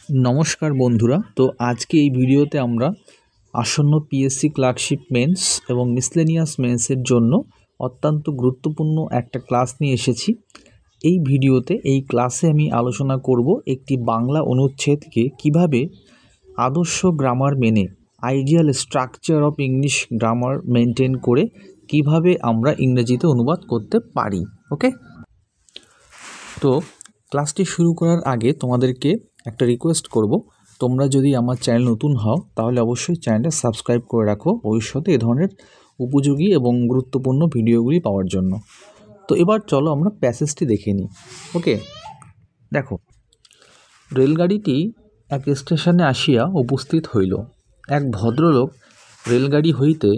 नमस्कार बंधुरा। तो आज के এই ভিডিওতে আমরা আসন্ন পিএসসি ক্লার্কশিপ মেন্স এবং মিসলেনিয়াস মেন্সের জন্য অত্যন্ত গুরুত্বপূর্ণ একটা ক্লাস নিয়ে এসেছি। এই ভিডিওতে এই ক্লাসে আমি আলোচনা করব একটি বাংলা অনুচ্ছেদকে কিভাবে আদর্শ গ্রামার মেনে ideal structure of English grammar maintain করে কিভাবে আমরা ইংরেজিতে অনুবাদ করতে পারি। ওকে, তো ক্লাসটি শুরু করার আগে তোমাদেরকে একটা রিকোয়েস্ট করব, তোমরা যদি আমার চ্যানেল নতুন হও তাহলে অবশ্যই চ্যানেলটা সাবস্ক্রাইব করে রাখো ভবিষ্যতে এ ধরনের উপযোগী এবং গুরুত্বপূর্ণ ভিডিওগুলি পাওয়ার জন্য। তো এবার চলো আমরা প্যাসেজটি দেখে নিই। ওকে, দেখো, রেলগাড়িটি এক স্টেশনে আসিয়া উপস্থিত হইল। এক ভদ্রলোক রেলগাড়ি হইতে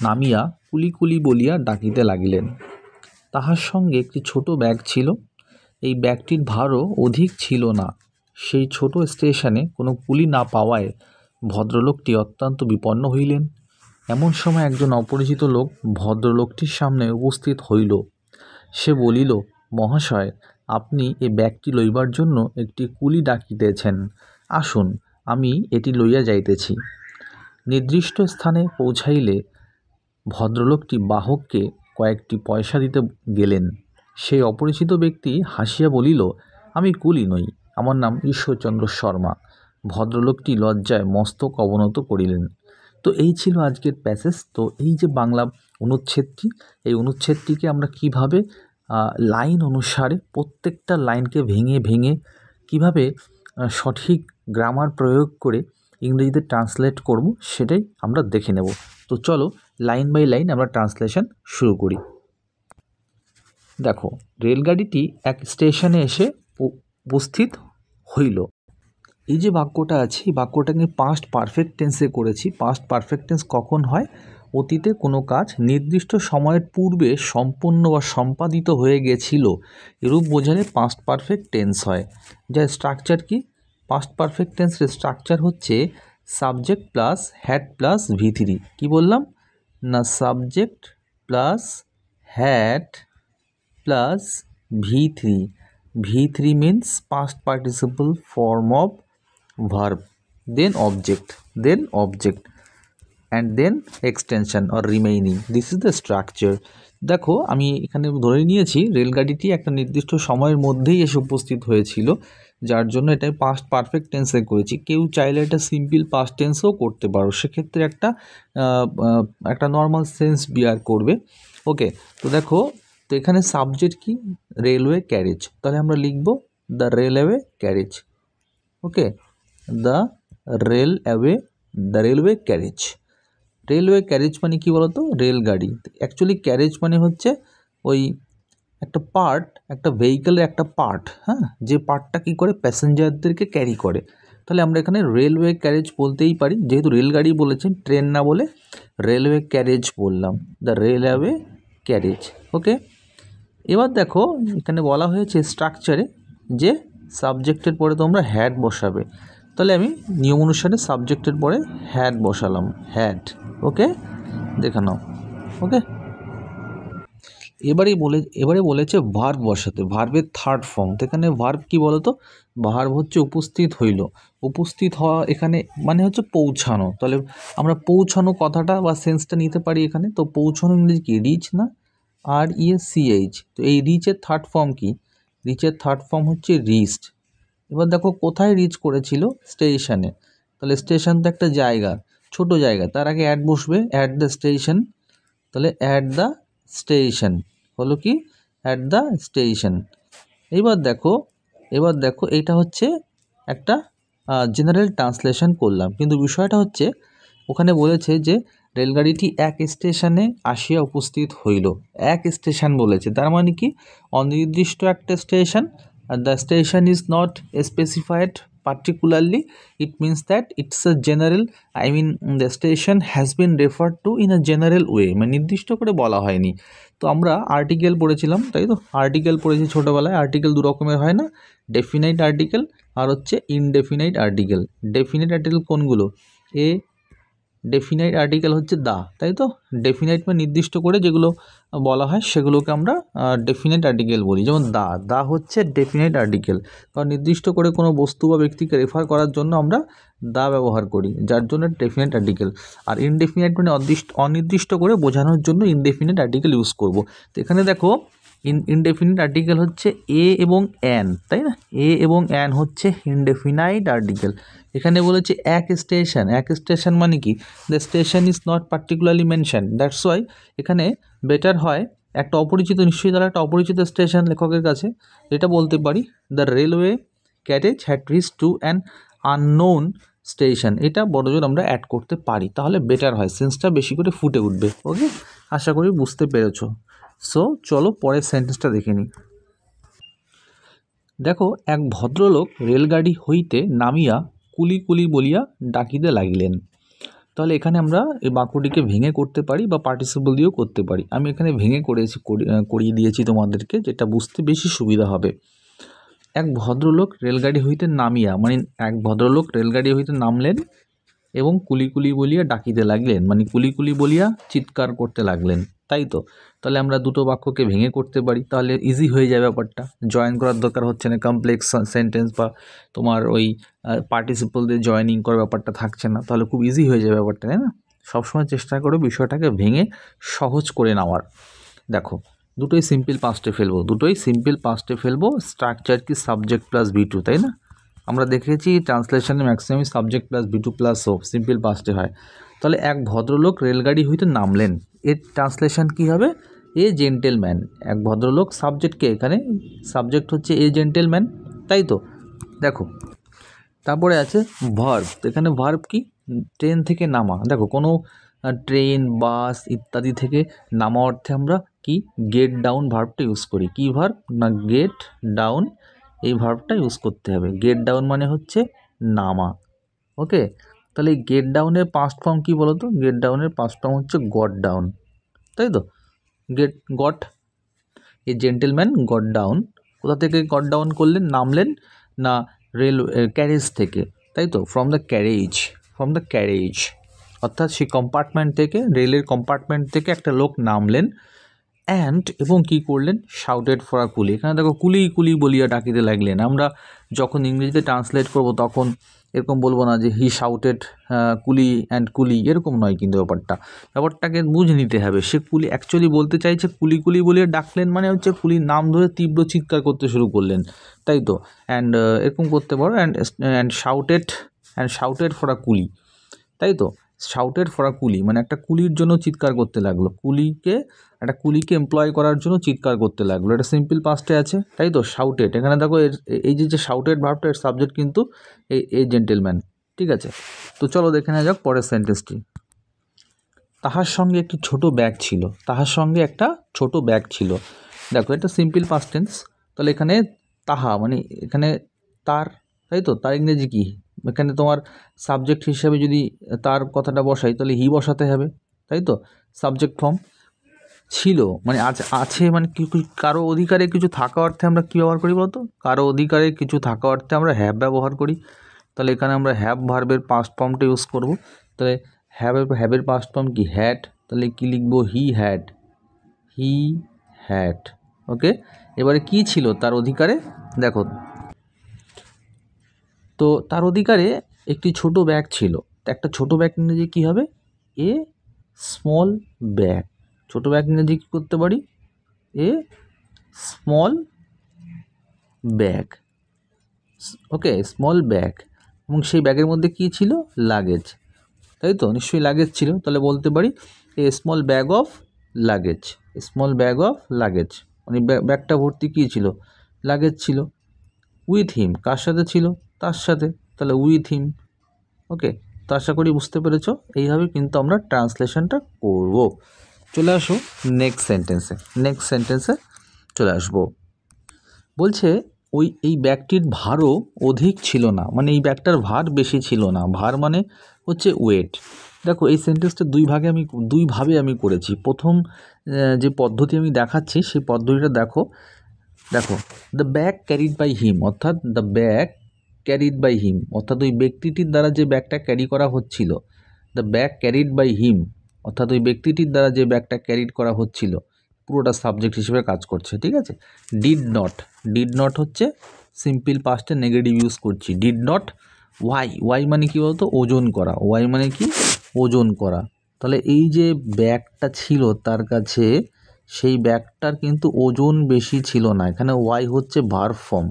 নামিয়া কুলি কুলি বলিয়া ডাকিতে লাগিলেন। তাহার সঙ্গে একটি ছোট ব্যাগ ছিল। এই ব্যাগটির ভারও অধিক ছিল না। সেই ছোট স্টেশনে কোনো কুলি না পাওয়ায় ভদ্রলোকটি অত্যন্ত বিপন্ন হইলেন। এমন সময় একজন অপরিচিত লোক ভদ্রলোকটির সামনে উপস্থিত হইল। সে বলিল, মহাশয়, আপনি এ ব্যাগটি লইবার জন্য একটি কুলি ডাকিতেছেন। আসুন, আমি এটি লইয়া যাইতেছি। নির্দিষ্ট স্থানে পৌঁছাইলে ভদ্রলোকটি বাহককে কয়েকটি পয়সা দিতে গেলেন। সেই অপরিচিত ব্যক্তি হাসিয়া বলিল, আমি কুলি নই, আমার নাম ঈশ্বরচন্দ্র শর্মা। ভদ্রলোকটি লজ্জায় মস্তক অবনত করিলেন। তো এই ছিল আজকের প্যাসেজ। তো এই যে বাংলা অনুচ্ছেদটি, এই অনুচ্ছেদটিকে আমরা কিভাবে লাইন অনুসারে প্রত্যেকটা লাইনকে ভেঙে ভেঙে কিভাবে সঠিক গ্রামার প্রয়োগ করে ইংরেজিতে ট্রান্সলেট করব সেটাই আমরা দেখে নেব। তো চলো লাইন বাই লাইন আমরা ট্রান্সলেশন শুরু করি। দেখো, রেলগাড়িটি এক স্টেশনে এসে উপস্থিত হইল। এই যে বাক্যটা আছে, এই বাক্যটাকে পাস্ট পারফেক্ট টেন্সে করেছি। পাস্ট পারফেক্ট টেন্স কখন হয়? অতীতে কোনো কাজ নির্দিষ্ট সময়ের পূর্বে সম্পন্ন বা সম্পাদিত হয়ে গেছিল, এরূপ বোঝালে পাস্ট পারফেক্ট টেন্স হয়। যার স্ট্রাকচার কি? পাস্ট পারফেক্ট টেন্সের স্ট্রাকচার হচ্ছে subject plus had plus V3। কী বললাম না? Subject plus had plus V3. V3 means past participle form of verb, then object, and then extension or remaining. This is the structure. দেখো, আমি এখানে ধরে নিয়েছি রেলগাড়িটি একটা নির্দিষ্ট সময়ের মধ্যেই এসে উপস্থিত হয়েছিল, যার জন্য এটাই পাস্ট পারফেক্ট টেন্সে করেছি। কেউ চাইলে এটা সিম্পল পাস্ট টেন্সও করতে পারো, সেক্ষেত্রে একটা নর্মাল সেন্স বিয়ার করবে। ওকে, তো দেখো, তো এখানে সাবজেক্ট কি? Railway carriage. তাহলে আমরা লিখব the railway carriage. Okay, the railway carriage. Railway carriage মানে কি বলতো? রেলগাড়ি। অ্যাকচুয়ালি ক্যারেজ মানে হচ্ছে ওই একটা পার্ট, একটা ভেহিকেলের একটা পার্ট, হ্যাঁ, যে পার্টটা কী করে প্যাসেঞ্জারদেরকে ক্যারি করে। তাহলে আমরা এখানে রেলওয়ে ক্যারেজ বলতেই পারি, যেহেতু রেলগাড়ি বলেছেন, ট্রেন না বলে রেলওয়ে ক্যারেজ বললাম, দ্য রেলওয়ে ক্যারেজ। ওকে, এবার দেখো, এখানে বলা হয়েছে স্ট্রাকচারে যে সাবজেক্টের পরে তোমরা হ্যাড বসাবে। তাহলে আমি নিয়ম অনুসারে সাবজেক্টের পরে হ্যাড বসালাম, হ্যাড। ওকে, দেখে নাও। ওকে, এবারে বলেছে ভার্ব বসাতে, ভার্বের থার্ড ফর্ম। তো এখানে ভার্ব কি বলো তো? ভার্ব হচ্ছে উপস্থিত হইল। উপস্থিত হওয়া এখানে মানে হচ্ছে পৌঁছানো। তাহলে আমরা পৌঁছানো কথাটা বা সেন্সটা নিতে পারি এখানে। তো পৌঁছানো ইংরেজি কি? রিচ না? REACH। তো এই রিচের থার্ড ফর্ম কি? রিচের থার্ড ফর্ম হচ্ছে রিচড। এবার দেখো, কোথায় রিচ করেছিল? স্টেশনে। তাহলে স্টেশন তো একটা জায়গা, ছোট জায়গা, তার আগে অ্যাড বসবে, অ্যাট দ্য স্টেশন। তাহলে অ্যাট দ্য স্টেশন হলো কি? At the station. এবার দেখো এটা হচ্ছে একটা জেনারেল ট্রান্সলেশন করলাম, কিন্তু বিষয়টা হচ্ছে ওখানে বলেছে যে রেলগাড়িটি এক স্টেশনে আসিয়া উপস্থিত হইল। এক স্টেশন বলেছে, তার মানে কি? অনির্দিষ্ট একটা station. Are the station is not specified particularly, it means that it's a general, the station has been referred to in a general way, মানে নির্দিষ্ট করে বলা হয়নি। তো আমরা আর্টিকেল পড়েছিলাম, তাই তো? আর্টিকেল পড়েছি ছোটোবেলায়। আর্টিকেল দু রকমের হয় না? ডেফিনাইট আর্টিকেল আর হচ্ছে ইনডেফিনাইট আর্টিকেল। ডেফিনাইট আর্টিকেল কোনগুলো? ডেফিনাইট আর্টিকেল হচ্ছে দা, তাই তো। ডেফিনাইট মানে নির্দিষ্ট করে যেগুলো বলা হয় সেগুলোকে আমরা ডেফিনাইট আর্টিকেল বলি। যেমন দা হচ্ছে ডেফিনাইট আর্টিকেল, কারণ নির্দিষ্ট করে কোনো বস্তু বা ব্যক্তিকে রেফার করার জন্য আমরা দা ব্যবহার করি, যার জন্য ডেফিনাইট আর্টিকেল। আর ইনডেফিনাইট মানে অনির্দিষ্ট করে বোঝানোর জন্য ইনডেফিনাইট আর্টিকেল ইউজ করব। তো এখানে দেখো ইনডেফিনাইট আর্টিকেল হচ্ছে এ এবং অ্যান, তাই না। এ এবং অ্যান হচ্ছে ইনডেফিনাইট আর্টিকেল। এখানে বলেছে এক স্টেশন মানে কি, the station is not particularly mention, that's why এখানে বেটার হয় একটা অপরিচিত, নিশ্চয়ই তারা একটা অপরিচিত স্টেশন লেখকের কাছে, এটা বলতে পারি the railway carriage had rich to an unknown station. এটা বড়জোর আমরা অ্যাড করতে পারি, তাহলে বেটার হয়, সেন্সটা বেশি করে ফুটে উঠবে। ওকে, আশা করি বুঝতে পেরেছো। সো চলো পরের সেন্টেন্সটা দেখে নিই। দেখো, এক ভদ্রলোক রেলগাড়ি হইতে নামিয়া কুলি কুলি বলিয়া ডাকিতে লাগিলেন। তাহলে এখানে আমরা এই বাক্যটিকে ভেঙে করতে পারি বা পার্টিসিপল দিয়েও করতে পারি। আমি এখানে ভেঙে করিয়ে দিয়েছি তোমাদেরকে, যেটা বুঝতে বেশি সুবিধা হবে। এক ভদ্রলোক রেলগাড়ি হইতে নামিয়া মানে এক ভদ্রলোক রেলগাড়ি হইতে নামলেন এবং কুলি কুলি বলিয়া ডাকিতে লাগলেন, মানে কুলি কুলি বলিয়া চিৎকার করতে লাগলেন, তাই তো। তাহলে আমরা দুটো বাক্যকে ভেঙে করতে পারি, তাহলে ইজি হয়ে যায় ব্যাপারটা, জয়েন করার দরকার হচ্ছে না, কমপ্লেক্স সেন্টেন্স বা তোমার ওই পার্টিসিপল দিয়ে জয়েনিং করার ব্যাপারটা থাকছে না, তাহলে খুব ইজি হয়ে যায় ব্যাপারটা, তাই না। সবসময় চেষ্টা করো বিষয়টাকে ভেঙে সহজ করে নেওয়ার। দেখো, দুটোই সিম্পল পাস্টে ফেলবো, স্ট্রাকচার কি সাবজেক্ট প্লাস V2, তাই না। আমরা দেখেছি ট্রান্সলেশনে maximum subject plus V2 plus ও সিম্পল পাস্টে হয়। তাহলে এক ভদ্রলোক রেলগাড়ি হইতে নামলেন, এর ট্রান্সলেশন কি হবে, এ জেন্টেলম্যান। এক ভদ্রলোক, সাবজেক্টকে এখানে সাবজেক্ট হচ্ছে এ জেন্টেলম্যান, তাই তো। দেখো, তারপরে আছে ভার্ব। এখানে ভার্ব কি, ট্রেন থেকে নামা। দেখো, কোনো ট্রেন, বাস ইত্যাদি থেকে নামা অর্থে আমরা কি গেট ডাউন ভার্বটা ইউজ করি। কি ভার্ব না, গেট ডাউন, এই ভার্বটা ইউজ করতে হবে। গেট ডাউন মানে হচ্ছে নামা। ওকে, তাহলে এই গেট ডাউনের পাস্ট ফর্ম কী বলো তো, গেট ডাউনের পাস্ট ফর্ম হচ্ছে গট ডাউন, তাই তো। গট, এই জেন্টেলম্যান গট ডাউন, কোথা থেকে গট ডাউন করলেন, নামলেন না রেল ক্যারেজ থেকে, তাই তো। ফ্রম দ্য ক্যারেজ, অর্থাৎ সেই কম্পার্টমেন্ট থেকে, রেলের কম্পার্টমেন্ট থেকে একটা লোক নামলেন, অ্যান্ড এবং কি করলেন, শাউটেড ফর আ কুলি। এখানে দেখো, কুলি কুলি বলিয়া ডাকিতে লাগলেন। আমরা যখন ইংরেজিতে ট্রান্সলেট করব তখন এরকম বলবো না যে হি শাউটেড কুলি অ্যান্ড কুলি, এরকম নয় কিন্তু ব্যাপারটাকে বুঝে নিতে হবে। সে কুলি অ্যাকচুয়ালি বলতে চাইছে কুলি কুলি বলিয়া ডাকলেন মানে হচ্ছে কুলির নাম ধরে তীব্র চিৎকার করতে শুরু করলেন, তাই তো। অ্যান্ড এরকম করতে পারো, অ্যান্ড শাউটেড ফর আ কুলি, তাই তো। শাউটেড ফর আ কুলি মানে একটা কুলির জন্য চিৎকার করতে লাগলো, একটা কুলিকে এমপ্লয় করার জন্য চিৎকার করতে লাগলো। এটা সিম্পল পাস্টে আছে, তাই তো। শাউটেড, এখানে দেখো এই যে শাউটেড ভার্বটা, এর সাবজেক্ট কিন্তু এই জেন্টেলম্যান, ঠিক আছে। তো চলো দেখে নেওয়া যাক পরের সেন্টেন্সটি। তাহার সঙ্গে একটা ছোট ব্যাগ ছিল। দেখো, এটা সিম্পল পাস্ট টেন্স। তাহলে এখানে তাহা মানে এখানে তার, তাই তো। তার ইংরেজি কি, এখানে তোমার সাবজেক্ট হিসাবে যদি তার কথাটা বসাই তাহলে হি বসাতে হবে, তাই তো। সাবজেক্ট ফর্ম ছিল মানে আছে মানে কারো অধিকারে কিছু থাকা অর্থে আমরা কী ব্যবহার করি বলতো, কারো অধিকারে কিছু থাকা অর্থে আমরা হ্যাভ ব্যবহার করি। তাহলে এখানে আমরা হ্যাভ ভার্বের পাস্ট ফর্মটা ইউজ করব। তাহলে হ্যাভের পাস্ট ফর্ম কি, হ্যাড। তাহলে কি লিখবো, হি হ্যাড। ওকে, এবারে কি ছিল তার অধিকারে, দেখো, তো তার অধিকারে একটি ছোট ব্যাগ ছিল। একটা ছোট ব্যাগ ইংরেজি কী হবে, এ স্মল ব্যাগ। ছোট ব্যাগ ইংরেজি কী করতে পারি, a small bag. Okay, small bag. এবং সেই ব্যাগের মধ্যে কী ছিল, লাগেজ, তাই তো। নিশ্চয়ই লাগেজ ছিল, তাহলে বলতে পারি a small bag of luggage, মানে ব্যাগটা ভর্তি কী ছিল, লাগেজ ছিল। উইথ হিম, কার সাথে ছিল, তার সাথে, তাহলে উইথ হিম। ওকে, তো আশা করি বুঝতে পেরেছো। এইভাবে কিন্তু আমরা ট্রান্সলেশনটা করব। চলে আসো নেক্সট সেন্টেন্সে চলে আসবো। বলছে এই ব্যাগটির ভারও অধিক ছিল না, মানে এই ব্যাগটার ভার বেশি ছিল না। ভার মানে হচ্ছে ওয়েট। দেখো, এই সেন্টেন্সটা দুইভাবে আমি করেছি। প্রথম যে পদ্ধতি আমি দেখাচ্ছি সেই পদ্ধতিটা দেখো, the bag carried by him, অর্থাৎ ওই ব্যক্তিটির দ্বারা যে ব্যাগটা ক্যারি করা হচ্ছিল, the bag carried by him, অর্থাৎ ওই ব্যক্তিটির দ্বারা যে ব্যাগটা ক্যারিড করা হচ্ছিল পুরোটা সাবজেক্ট হিসেবে কাজ করছে, ঠিক আছে। ডিড নট হচ্ছে সিম্পল পাস্টে নেগেটিভ ইউজ করছি, ডিড নট। ওয়াই মানে কি বলতো, ওজন করা, ওয়াই মানে কি ওজন করা। তাহলে এই যে ব্যাগটা ছিল তার কাছে, সেই ব্যাগটার কিন্তু ওজন বেশি ছিল না। এখানে ওয়াই হচ্ছে ভার্ব ফর্ম,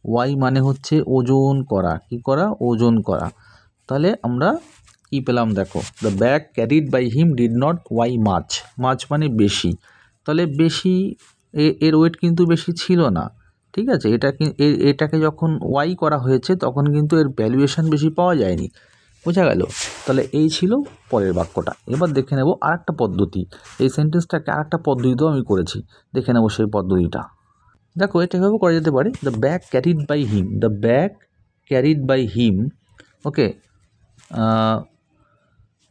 ওয়াই মানে হচ্ছে ওজন করা, কি করা, ওজন করা। তাহলে আমরা কি পেলাম দেখো, the bag carried by him did not weigh much, much মানে বেশি। তাহলে বেশি, এর ওয়েট কিন্তু বেশি ছিল না, ঠিক আছে। এটাকে যখন ওয়াই করা হয়েছে তখন কিন্তু এর ভ্যালুয়েশন বেশি পাওয়া যায়নি, বোঝা গেল। তাহলে এই ছিল পরের বাক্যটা। এবার দেখে নেব আরেকটা পদ্ধতি, এই সেন্টেন্সটাকে আরেকটা পদ্ধতিতেও আমি করেছি, দেখে নেব সেই পদ্ধতিটা। দেখো এটা এভাবে করা যেতে পারে, the bag carried by him, the bag carried by him, okay,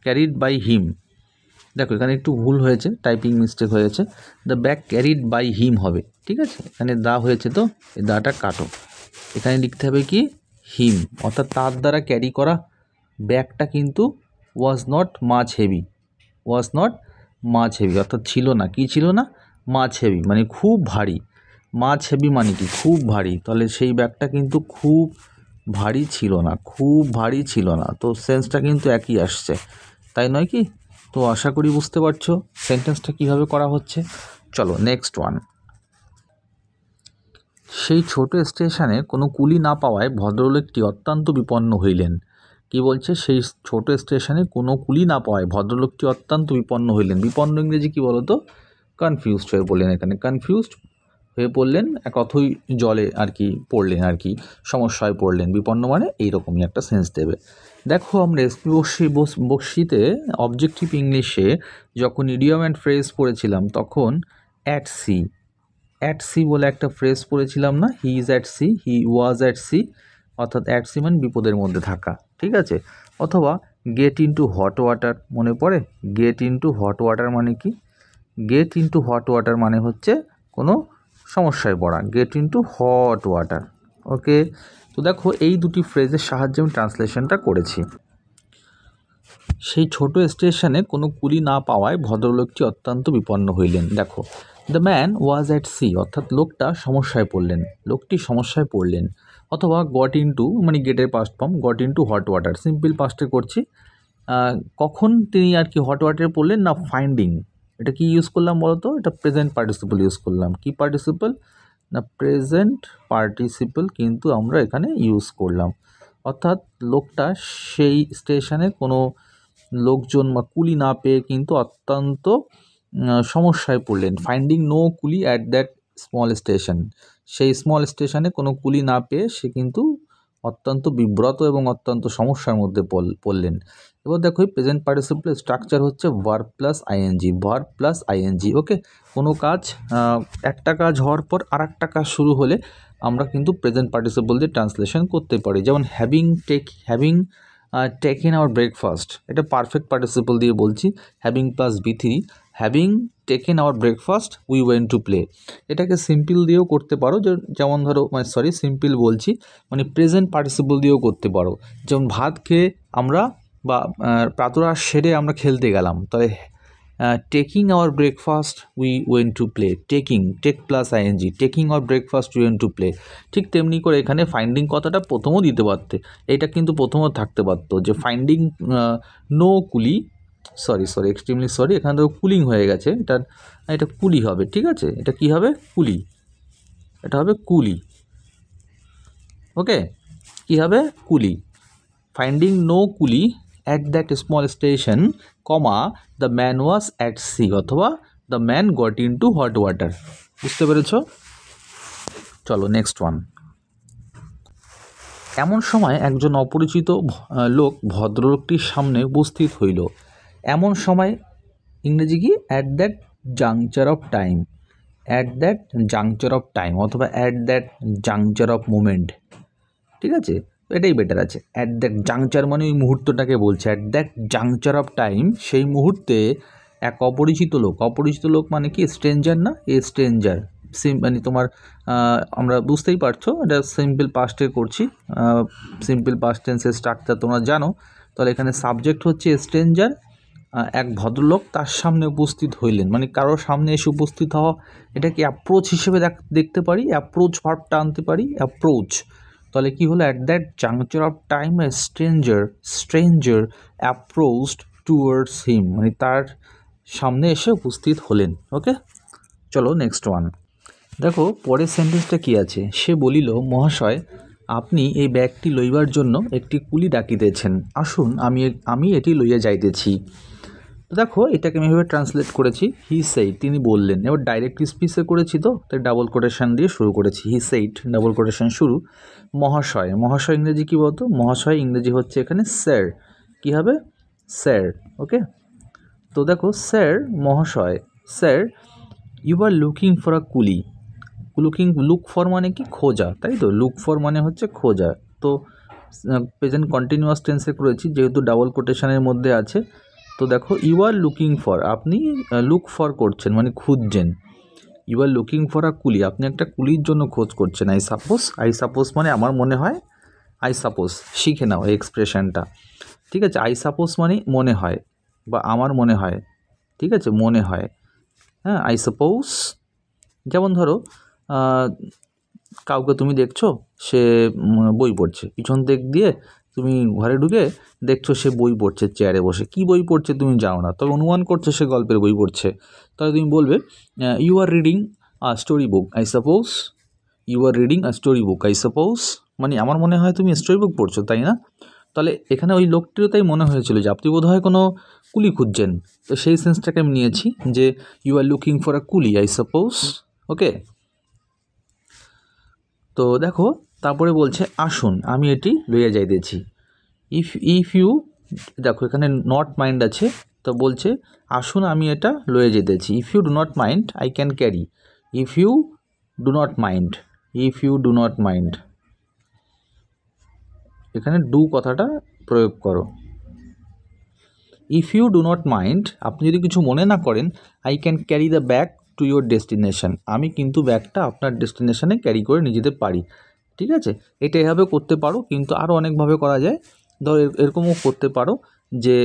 carried by him. দেখো এখানে একটু ভুল হয়েছে, টাইপিং মিস্টেক হয়েছে, the bag carried by him হবে, ঠিক আছে। এখানে দা হয়েছে তো এই দাটা কাটো, এখানে লিখতে হবে কি হিম, অর্থাৎ তার দ্বারা ক্যারি করা ব্যাগটা কিন্তু was not much heavy, was not much heavy, অর্থাৎ ছিল না, কি ছিল না, মাচ হেভি মানে খুব ভারী, মাচ হেভি মানে কি খুব ভারী। তাহলে সেই ব্যাগটা কিন্তু খুব ভারী ছিল না, খুব ভারী ছিল না। তো সেন্সটা কিন্তু একই আসছে, তাই নয় কি? তো আশা করি বুঝতে পারছো সেন্টেন্সটা কীভাবে করা হচ্ছে। চলো নেক্সট ওয়ান। সেই ছোট স্টেশনে কোনো কুলি না পাওয়ায় ভদ্রলোকটি অত্যন্ত বিপন্ন হইলেন। কি বলছে, সেই ছোট স্টেশনে কোনো কুলি না পাওয়ায় ভদ্রলোকটি অত্যন্ত বিপন্ন হইলেন। বিপন্ন ইংরেজি কী বলো তো, কনফিউজড হয়ে পড়লেন। এখানে কনফিউজড হয়ে পড়লেন, এক অথই জলে আর কি পড়লেন, আর কি সমস্যায় পড়লেন। বিপন্ন মানে এইরকমই একটা সেন্স দেবে। দেখো আমরা এসপি বক্সিতে অবজেক্টিভ ইংলিশে যখন ইডিয়ম অ্যান্ড ফ্রেজ পড়েছিলাম তখন অ্যাট সি বলে একটা ফ্রেজ পড়েছিলাম না, he is at sea, he was at sea, অর্থাৎ অ্যাট সি মানে বিপদের মধ্যে থাকা, ঠিক আছে। অথবা গেট ইনটু হট ওয়াটার, মনে পড়ে গেট ইনটু হট ওয়াটার মানে কি, গেট ইনটু হট ওয়াটার মানে হচ্ছে কোনো সমস্যায় পড়া, গেট ইনটু হট ওয়াটার, ওকে। তো দেখো এই দুটি ফ্রেজের সাহায্যে আমি ট্রান্সলেশনটা করেছি। সেই ছোট স্টেশনে কোনো কুলি না পাওয়ায় ভদ্রলোকটি অত্যন্ত বিপন্ন হইলেন। দেখো the man was at sea, অর্থাৎ লোকটা সমস্যায় পড়লেন, লোকটি সমস্যায় পড়লেন। অথবা গট ইনটু মানে গেটের past form, got into hot water, simple পাস্টে করছি। কখন তিনি আর কি হট ওয়াটারে পড়লেন না, ফাইন্ডিং, এটা কি ইউজ করলাম বলো তো, এটা প্রেজেন্ট পার্টিসিপল ইউজ করলাম। কি পার্টিসিপল না, প্রেজেন্ট পার্টিসিপল কিন্তু আমরা এখানে ইউজ করলাম। অর্থাৎ লোকটা সেই স্টেশনে কোনো লোকজন বা কুলি না পেয়ে কিন্তু অত্যন্ত সমস্যায় পড়লেন। Finding no coolie at that small station, সেই স্মল স্টেশনে কোনো কুলি না পেয়ে সে কিন্তু অত্যন্ত বিব্রত এবং অত্যন্ত সমস্যার মধ্যে পড়লেন। এবার দেখো এই প্রেজেন্ট পার্টিসিপল স্ট্রাকচার হচ্ছে verb plus ING, verb plus ING, okay. কোনো কাজ একটা কাজ হওয়ার পর আর একটা কাজ শুরু হলে আমরা কিন্তু প্রেজেন্ট পার্টিসিপল দিয়ে ট্রান্সলেশন করতে পারি। যেমন হ্যাভিং টেকেন আওয়ার ব্রেকফাস্ট, এটা পারফেক্ট পার্টিসিপল দিয়ে বলছি, having plus B3, having taken our breakfast we went to play. এটাকে সিম্পল দিয়েও করতে পারো, যেমন ধরো সিম্পল বলছি মানে প্রেজেন্ট পার্টিসিপল দিয়েও করতে পারো। যেমন ভাত খেয়ে আমরা বা প্রাতরাশ সেরে আমরা খেলতে গেলাম, তাহলে taking our breakfast we went to play, take plus ING, taking our breakfast we went to play. ঠিক তেমনি করে এখানে ফাইন্ডিং কথাটা প্রথমও দিতে পারতে, এটা কিন্তু প্রথমও থাকতে পারতো যে ফাইন্ডিং নো কুলি, সরি এক্সট্রিমলি সরি, এখানে তো কুলিং হয়ে গেছে, এটা কুলি হবে, ঠিক আছে। এটা কি হবে, কুলি, এটা হবে কুলি, ওকে। কি হবে, coolie. Finding no coolie at that small station, comma the man was at sea, অথবা the man got into hot water. বুঝতে পেরেছ? চলো নেক্সট ওয়ান। এমন সময় একজন অপরিচিত লোক ভদ্রলোকটির সামনে উপস্থিত হইল। এমন সময় ইংরেজি কি, at that juncture of time, at that juncture of time, অথবা at that juncture of moment, ঠিক আছে, এটাই বেটার আছে। অ্যাট দ্যাট জাংচার মানে ওই মুহূর্তটাকে বলছে, at that juncture of time, সেই মুহূর্তে এক অপরিচিত লোক মানে কি, স্ট্রেঞ্জার না, স্ট্রেঞ্জার মানে তোমার আমরা বুঝতেই পারছো এটা সিম্পল পাস্টে করছি, সিম্পল পাস্ট টেন্সের স্ট্রাকচার তোমরা জানো, তাহলে এখানে সাবজেক্ট হচ্ছে স্ট্রেঞ্জার, এক ভদ্রলোক তার সামনে উপস্থিত হইলেন, মানে কারোর সামনে এসে উপস্থিত হওয়া, এটাকে অ্যাপ্রোচ হিসেবে দেখতে পারি, অ্যাপ্রোচ ভার্বটা আনতে পারি, অ্যাপ্রোচ। তাহলে কি হলো, at that juncture of time a stranger approached towards হিম, মানে তার সামনে এসে উপস্থিত হলেন। ওকে, চলো নেক্সট ওয়ান। দেখো পরের সেন্টেন্সটা কি আছে, সে বলিল, মহাশয় আপনি এই ব্যাগটি লইবার জন্য একটি কুলি ডাকিতেছেন, আসুন আমি এটি লইয়া যাইতেছি। তো দেখো এটাকে আমি এভাবে ট্রান্সলেট করেছি, হি সেইড, তিনি বললেন। এবার ডাইরেক্ট স্পিচে করেছি তো, তাই ডাবল কোটেশন দিয়ে শুরু করেছি, হি সেইড ডাবল কোটেশন শুরু। মহাশয়, মহাশয় ইংরেজি কী বলতো, মহাশয় ইংরেজি হচ্ছে এখানে স্যার, কী হবে, স্যার। ওকে, তো দেখো স্যার, মহাশয়, sir you are looking for a coolie. Look for মানে কি, খোঁজা, তাই তো, লুক ফর মানে হচ্ছে খোঁজা। তো প্রেজেন্ট কন্টিনিউয়াস টেন্সে করেছি যেহেতু ডাবল কোটেশনের মধ্যে আছে। তো দেখো ইউ আর লুকিং ফর, আপনি লুক ফর করছেন মানে খুঁজছেন, you are looking for a coolie, আপনি একটা কুলির জন্য খোঁজ করছেন। আই সাপোজ মানে আমার মনে হয়, আই সাপোজ শিখে নাও এই এক্সপ্রেশনটা, ঠিক আছে। আই সাপোজ মানে মনে হয় বা আমার মনে হয়, ঠিক আছে, মনে হয়, হ্যাঁ, আই সাপোজ। যেমন ধরো কাউকে তুমি দেখছো সে বই পড়ছে, পিছন দিক দিয়ে তুমি ঘরে ঢুকে দেখছো সে বই পড়ছে চেয়ারে বসে, কি বই পড়ছে তুমি জানো না, তবে অনুমান করছো সে গল্পের বই পড়ছে, তাহলে তুমি বলবে you are reading a story book I suppose, you are reading a story book I suppose, মানে আমার মনে হয় তুমি স্টোরি বুক পড়ছো, তাই না? তাহলে এখানে ওই লোকটিরও তাই মনে হয়েছিল যে আপনি বোধহয় কোনো কুলি খুঁজছেন, তো সেই সেন্সটাকে আমি নিয়েছি যে you are looking for a coolie I suppose. ওকে, তো দেখো তারপরে বলছে আসুন আমি এটি লইয়া যাইতেছি। ইফ ইউ, দেখো এখানে নট মাইন্ড আছে, তো বলছে আসুন আমি এটা লইয়া যেতেছি। If you do not mind I can carry, if you do not mind, if you do not mind, এখানে ডু কথাটা প্রয়োগ করো। If you do not mind, আপনি যদি কিছু মনে না করেন, I can carry the bag to your destination, আমি কিন্তু ব্যাগটা আপনার ডেস্টিনেশনে ক্যারি করে নিয়ে যেতে পারি, ঠিক আছে। এটা এভাবে করতে পারো, কিন্তু আরও অনেকভাবে করা যায়। ধরো এরকমও করতে পারো যে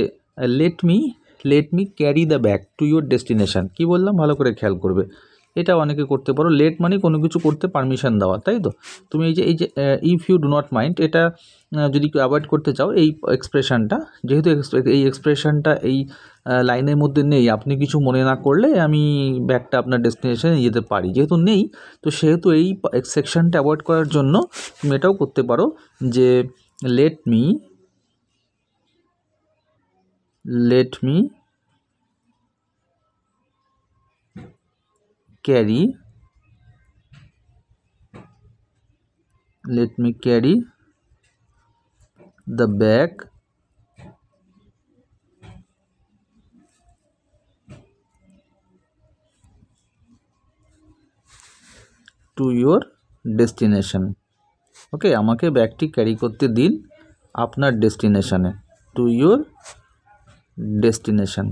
let me carry the bag to your destination, কী বললাম ভালো করে খেয়াল করবে, এটা অনেকে করতে পারো। লেট মানে কোনো কিছু করতে পারমিশন দেওয়া, তাই তো। তুমি এই যে if you do not mind, এটা যদি কেউ অ্যাভয়েড করতে চাও এই এক্সপ্রেশনটা, যেহেতু এই এক্সপ্রেশনটা এই লাইনের মধ্যে নেই, আপনি কিছু মনে না করলে আমি ব্যাগটা আপনার ডেস্টিনেশনে নিয়ে যেতে পারি, যেহেতু নেই, তো সেহেতু এই সেকশনটা অ্যাভয়েড করার জন্য তুমি এটাও করতে পারো যে let me carry the bag to your destination. ওকে, আমাকে ব্যাগটি ক্যারি করতে দিন আপনার ডেস্টিনেশনে, টু ইউর ডেস্টিনেশন,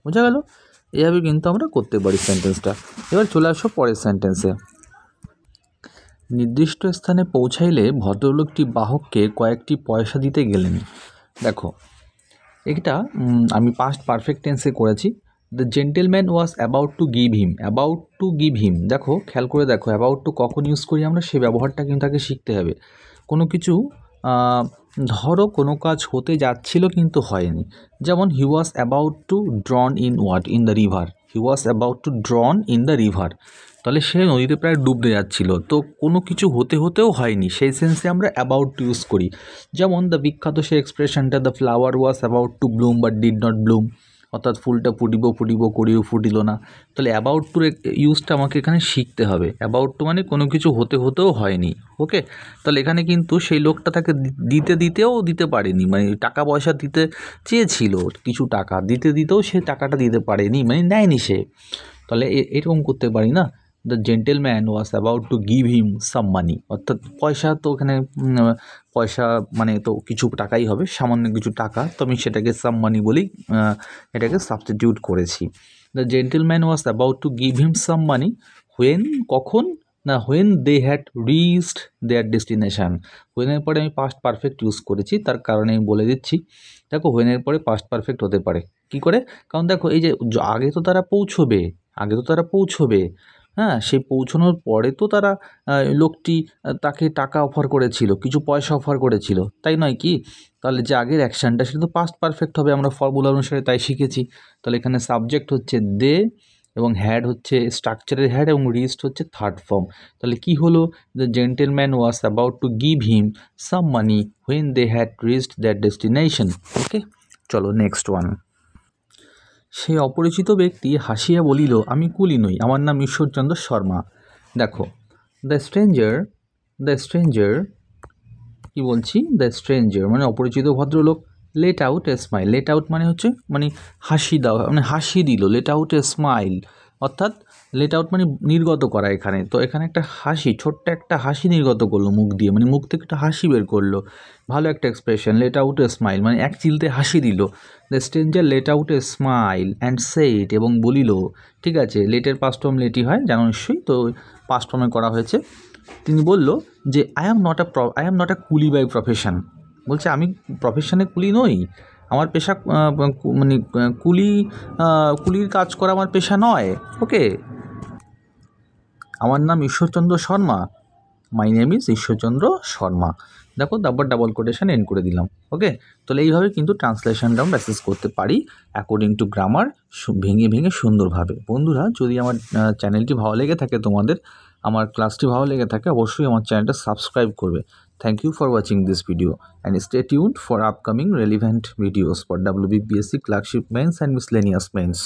বোঝা গেল? এভাবে কিন্তু আমরা করতে পারি সেন্টেন্সটা। এবার চলে আসো পরের সেন্টেন্সে। নির্দিষ্ট স্থানে পৌঁছাইলে ভদ্রলোকটি বাহককে কয়েকটি পয়সা দিতে গেলেন। দেখো এটা আমি পাস্ট পারফেক্ট টেন্সে করেছি। The gentleman was about to give হিম, দেখো খেয়াল করে দেখো অ্যাবাউট টু কখন ইউজ করি আমরা, সে ব্যবহারটা কিন্তু তাকে শিখতে হবে। কোনো কিছু ধরো কোনো কাজ হতে যাচ্ছিল কিন্তু হয়নি, যেমন he was about to drown in the river, he was about to drown in the river, তাহলে সে নদীতে প্রায় ডুবতে যাচ্ছিল, তো কোনো কিছু হতেও হয়নি, সেই সেন্সে আমরা অ্যাবাউট টু ইউজ করি। যেমন দ্য বিখ্যাত সে এক্সপ্রেশনটা, the flower was about to bloom but did not bloom, অর্থাৎ ফুলটা ফুটিব করেও ফুটিল না। তাহলে অ্যাবাউট টুর ইউজটা আমাকে এখানে শিখতে হবে। অ্যাবাউট টু মানে কোনো কিছু হতেও হয়নি। ওকে, তাহলে এখানে কিন্তু সেই লোকটা তাকে দিতে পারেনি, মানে টাকা পয়সা দিতে চেয়েছিল, কিছু টাকা দিতেও সে টাকাটা দিতে পারেনি, মানে নেয়নি সে। তাহলে এরকম করতে পারি না, the gentleman was about to give him some money, অর্থাৎ পয়সা, তো এখানে পয়সা মানে তো কিছু টাকাই হবে, সামান্য কিছু টাকা, তো আমি সেটাকে সাম মানি বলেই এটাকে সাবস্টিটিউট করেছি। The gentleman was about to give him some money when, কখন, না when they had reached their destination. হোয়েনের পরে আমি পাস্ট পারফেক্ট ইউজ করেছি, তার কারণে আমি বলে দিচ্ছি। দেখো হোয়েনের পরে পাস্ট পারফেক্ট হতে পারে কি করে, কারণ দেখো এই যে আগে তো তারা পৌঁছবে, হ্যাঁ, সেই পৌঁছানোর পরে তো তারা লোকটি তাকে টাকা অফার করেছিল, কিছু পয়সা অফার করেছিল, তাই নয় কি? তাহলে যে আগের অ্যাকশানটা সেটা তো পাস্ট পারফেক্ট হবে, আমরা ফর্মুলা অনুসারে তাই শিখেছি। তাহলে এখানে সাবজেক্ট হচ্ছে দে এবং হ্যাড হচ্ছে স্ট্রাকচারের হ্যাড এবং রিচড হচ্ছে থার্ড ফর্ম। তাহলে কি হলো, the gentleman was about to give him some money when they had reached that destination. Okay, চলো নেক্সট ওয়ান। সেই অপরিচিত ব্যক্তি হাসিয়া বলিল, আমি কুলি নই, আমার নাম ঈশ্বরচন্দ্র শর্মা। দেখো দ্য স্ট্রেঞ্জার কি বলছি, দ্য স্ট্রেঞ্জার মানে অপরিচিত ভদ্রলোক, লেট আউট এ স্মাইল, লেট আউট মানে হচ্ছে মানে হাসি দাও, মানে হাসি দিল, লেট আউট এ স্মাইল অর্থাৎ লেট আউট মানে নির্গত করা এখানে, তো এখানে একটা হাসি, ছোট্ট একটা হাসি নির্গত করলো মুখ দিয়ে, মানে মুখ থেকে একটা হাসি বের করলো, ভালো একটা এক্সপ্রেশন, লেট আউট এ স্মাইল মানে এক চিলতে হাসি দিল। The stranger late out A smile and said এবং বলিল, ঠিক আছে লেটের পাস্ট ফর্ম লেটই হয় জানো নিশ্চয়ই, তো পাস্ট ফর্মে করা হয়েছে। তিনি বলল যে আই অ্যাম নট আ কুলি বাই প্রফেশন, বলছে আমি প্রফেশনে কুলি নই, আমার পেশা মানে কুলির কাজ করা আমার পেশা নয়। ওকে, আমার নাম Ishwarchandra Sharma, my name is Ishwarchandra Sharma. দেখো তারপর ডাবল কোটেশন এন্ড করে দিলাম। ওকে, তাহলে এইভাবে কিন্তু ট্রান্সলেশনটা আমরা অ্যাসেস করতে পারি অ্যাকর্ডিং টু গ্রামার, ভেঙে ভেঙে সুন্দরভাবে। বন্ধুরা যদি আমার চ্যানেলটি ভালো লেগে থাকে, তোমাদের আমার ক্লাসটি ভালো লেগে থাকে, অবশ্যই আমার চ্যানেলটা সাবস্ক্রাইব করবে। Thank you for watching this video and stay tuned for upcoming relevant videos for WBPSC clerkship mains and miscellaneous men's.